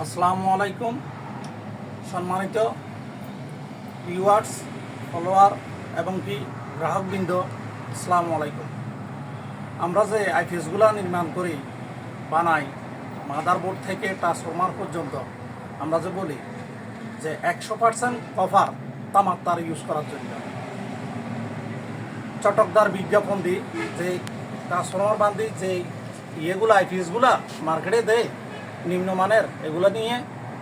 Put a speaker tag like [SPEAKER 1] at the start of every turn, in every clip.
[SPEAKER 1] আসসালামু আলাইকুম সম্মানিত ভিউয়ার্স, ফলোয়ার এবং কি গ্রাহকবৃন্দ, আসসালামু আলাইকুম। আমরা যে আইপিএসগুলো নির্মাণ করি, বানাই, মাদারবোর্ড থেকে ট্রান্সফরমার পর্যন্ত, আমরা যে বলি যে 100% কভার তামার তার ইউজ করার জন্য চটকদার বিজ্ঞাপন দিই যে ট্রান্সফরমার বান্ধি যে ইয়েগুলো আইপিএসগুলা মার্কেটে দেয় নিম্নমানের, এগুলো নিয়ে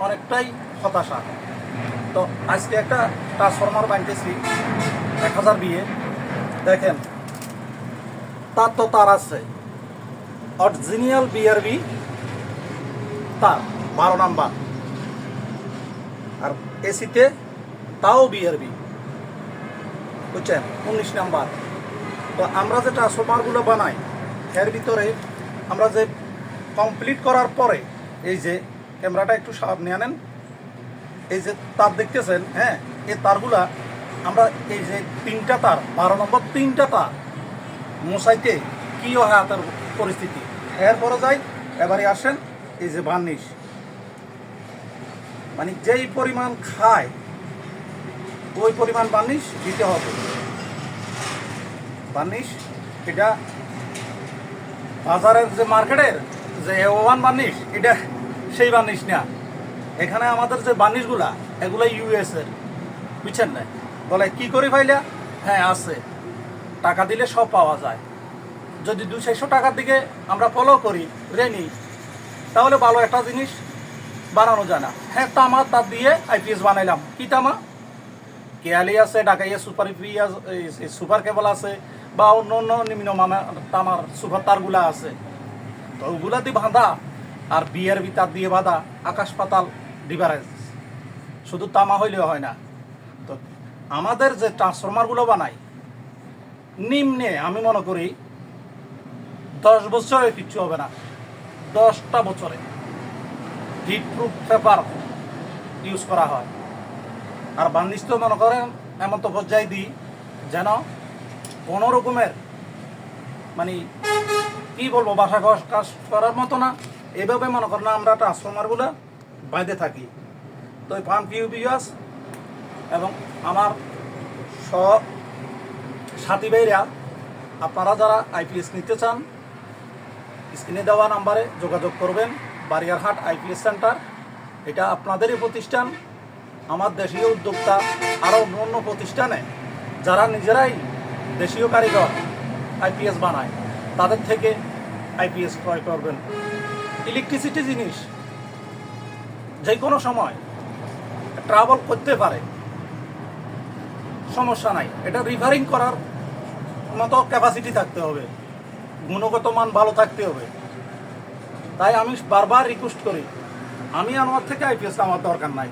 [SPEAKER 1] অনেকটাই হতাশা। তো আজকে একটা ট্রান্সফরমার বানিয়েছি 1000 বিয়ে। দেখেন, তার আছে অরিজিনাল বিআরবি তার 12 নাম্বার, আর এসিতে তাও বিআরবি, বুঝছেন, 19 নাম্বার। তো আমরা যে ট্রান্সফরমারগুলো বানাই, এর ভিতরে আমরা যে কমপ্লিট করার পরে এই যে ক্যামেরাটা একটু সামনে আনেন, এই যে তার দেখতেছেন, হ্যাঁ, এই তারগুলা আমরা এই যে 3টা তার, 12 নম্বর 3টা তার মশাইতে কী হয় হাতের পরিস্থিতি, এরপরে যাই। এবারে আসেন এই যে বার্নিশ, মানে যেই পরিমাণ খায় ওই পরিমাণ বার্নিশ দিতে হবে। বার্নিশ এটা বাজারের যে মার্কেটের যে ওয়ান বার্নিশ, এটা সেই বার্নিশ না। এখানে আমাদের যে বার্নিশগুলা, এগুলো ইউএসের, বুঝছেন না? বলে কি করে পাইলা? হ্যাঁ আছে, টাকা দিলে সব পাওয়া যায়। যদি 200-600 টাকার দিকে আমরা ফলো করি, রেনি, তাহলে ভালো একটা জিনিস বানানো যায় না। হ্যাঁ, তামা তার দিয়ে আইপিএস বানাইলাম। কি তামা? কেয়ালি আছে, ঢাকাইয়া সুপার সুপার কেবল আছে, বা অন্য অন্য নিম্নমানের তামার সুপার তারগুলা আছে। তো ওগুলা দিয়ে বাঁধা, আর বিআরবি তার দিয়ে বাঁধা, আকাশ পাতাল ডিফারেন্স। শুধু তামা হইলেও হয় না। তো আমাদের যে ট্রান্সফরমারগুলো বানাই, নিম্নে আমি মনে করি 10 বছরে কিচ্ছু হবে না। 10টা বছরে হিট প্রুফ পেপার ইউজ করা হয়। আর বার্নিশ তো মনে করেন এমন তো পর্যায়ে দিই যেন কোনো রকমের, মানে কি বলবো, বাসা কাজ করার মতো না। এভাবে মনে করেন আমরা ট্রান্সফরমারগুলো বাইরে থাকি। তো ফান পিউবিয়াস এবং আমার সাথী ভাইরা, আপনারা যারা আইপিএস নিতে চান, স্ক্রিনে দেওয়া নাম্বারে যোগাযোগ করবেন। বারিয়ারহাট আইপিএস সেন্টার, এটা আপনাদেরই প্রতিষ্ঠান। আমার দেশীয় উদ্যোক্তা আরও অন্য অন্য প্রতিষ্ঠানে যারা নিজেরাই দেশীয় কারিগর আইপিএস বানায়, তাদের থেকে আইপিএস ক্রয় করবেন। ইলেকট্রিসিটি জিনিস যে কোনো সময় ট্রাভেল করতে পারে, সমস্যা নাই। এটা রিফারিং করার মতো ক্যাপাসিটি থাকতে হবে, গুণগত মান ভালো থাকতে হবে। তাই আমি বারবার রিকোয়েস্ট করি, আমি আমার থেকে আইপিএস আমার দরকার নাই।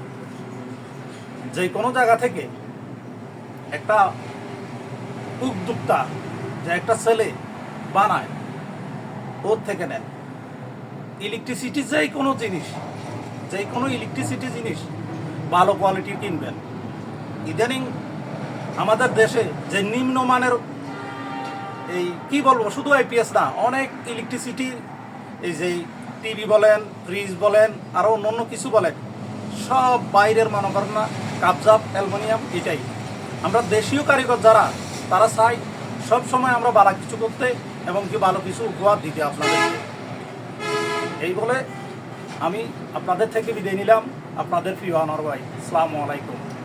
[SPEAKER 1] যে কোনো জায়গা থেকে একটা উদ্যোক্তা, যে একটা ছেলে বানায়, ওর থেকে নেন। ইলেকট্রিসিটি যেই কোনো জিনিস, যেই কোনো ইলেকট্রিসিটি জিনিস ভালো কোয়ালিটির কিনবেন। ইদানিং আমাদের দেশে যে নিম্নমানের, এই কি বলবো, শুধু আইপিএস না, অনেক ইলেকট্রিসিটি, এই যে টিভি বলেন, ফ্রিজ বলেন, আরও অন্য অন্য কিছু বলেন, সব বাইরের মনে করেন না, কাবজাব, অ্যালুমিনিয়াম। এটাই আমরা দেশীয় কারিগর যারা, তারা চাই সব সময় আমরা ভালো কিছু করতে এবং কি ভালো কিছু উপহার দিতে আপনাদেরকে। এই বলে আমি আপনাদের থেকে বিদায় নিলাম, আপনাদের প্রিয় আনোয়ার ভাই। আসসালামু আলাইকুম।